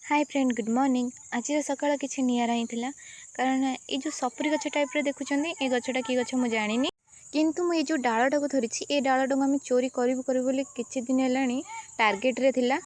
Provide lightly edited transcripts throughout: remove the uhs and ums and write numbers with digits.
Hi friend good morning. आज सकाळ किसी निरा ही थिला कारण ये जो सपुरी गछ टाइप देखुं ये गछटा कि गछ मुझे जानी किंतु मुझे जो डालटा को धरी ये डालटा को आम चोरी करूँ किसी दिन है टार्गेट रे थिला।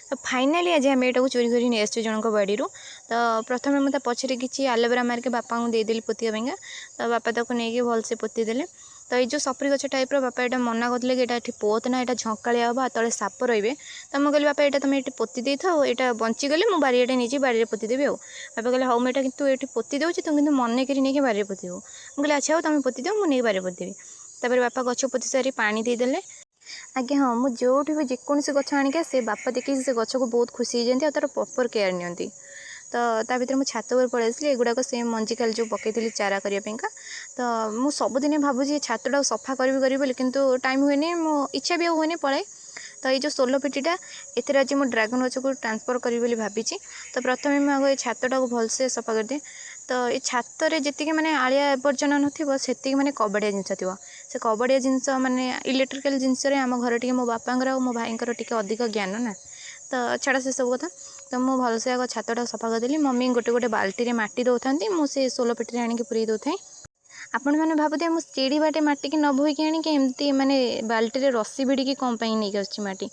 तो फाइनाली आज आम यहाँ चोरी कर नहीं आसो जन बाड़ी तो प्रथम मुझे पछरे किसी आलोवेरा मार्के बापा को देदेली पोतिया तो बापा तक नहीं भलसे पोतीदेले। तो ये जो सपुरी गछ टाइप बापा यहाँ मना करते कि ये पोत ना यहाँ झंकालिया हम तले साप रे। तो मुझे कहली बापा यहाँ तुम ये पोती दे था यहाँ बंचीगले मुझे बारियाटे नहीं बाड़ी में पोतीदेवी आउ बापा कहले हाँ मुझे कि ये पोती दूसरी तुम कि मन कर नहीं बाड़ी में पोतीबू मुझे अच्छा हो तुम पोती दिव मुझे बाड़ी पोतीदेवी। तापर बापा गछ पोती सारी पानी देदेले। आगे हाँ मुझे जो भी जेकोसी गछ आणिक से बापा देखिए से गछ को बहुत खुशी हो जाती और प्रॉपर केयर नि। तो ता भर मुझे छात पर पलि आसली एगुड़ाक से मंजी काल जो पकई चारा करने तो मुझे सबुदिन भावुँ छातटा सफा करी किंतु टाइम हुए मो इच्छा भी हुए पलाए। तो ये जो सोलो पेटीटा एथेर आज मुझे ड्रागन गछ को ट्रांसफर करी भावी। तो प्रथम मुझे छातटा को भलसे सफा करदे। तो ये छात जी मैंने आलिया आवर्जना नथी मैंने कबाड़िया जिनस थी से कबाड़िया जिनस माने इलेक्ट्रिकल जिनस आम घर टे मो बापांकर और मो भाईंकर टे अधिक ज्ञान ना। तो छाड़ा से सब कथा तो मुझे भलसे आग छातटा सफा करदेली। मम्मी गोटे गोटे बाल्टी माटी दौरान मुझे सोलो पेटी आणिक पुरी दौଥାଏ। आपण मैंने भावुए मुझे सीढ़ी बाटे माटी की न बोईक आणिक एमती माने बाल्टी रसी भिड़ी कौन नहीं आसची माटी।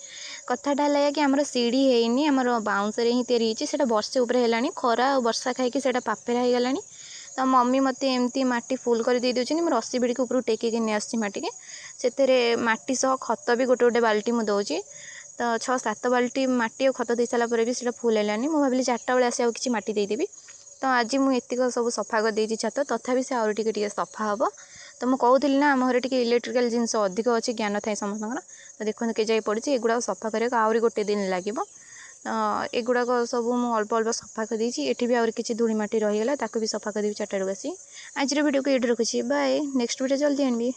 कथाटा है कि आमर सीढ़ी है आमर बाउंस ही तैयारी वर्षे उपर है खरा और वर्षा खाई से पापेरा हो गला। तो मम्मी मत एमती माटी फुल कर दे दूसरी मुझे रसी भिड़ी ऊपर टेकिक नहीं आसची माटी से माटी सह खत भी गोटे गोटे बाल्टी मुझे दौची। तो 6-7 बाल्टी माटी और खत दे सारापर भी से फुल है मुझे भाविली 4टा बेले आसी किसी माटी देदेवी। तो आज मुझे सब सफा कर देती छात तथापि से आउरी टिके सफा हम। तो मुझे कहूली ना आम घर टे इलेक्ट्रिकल जिनस अधिक अच्छे ज्ञान थाए समस्त। तो देखो के जाए पड़ी एगुड़ा सफा करने आहरी गोटे दिन लगे। एगुड़ाक सब मुझे अल्प अल्प सफा कर देती एटी भी आहरी किसी धूली माटी रहीगला ताकू भी सफा करदेवी 4टा बेलू आसी। आज वीडियो को ये रखुच्छी बाय नेक्स्ट वीडियो जल्दी आनबी।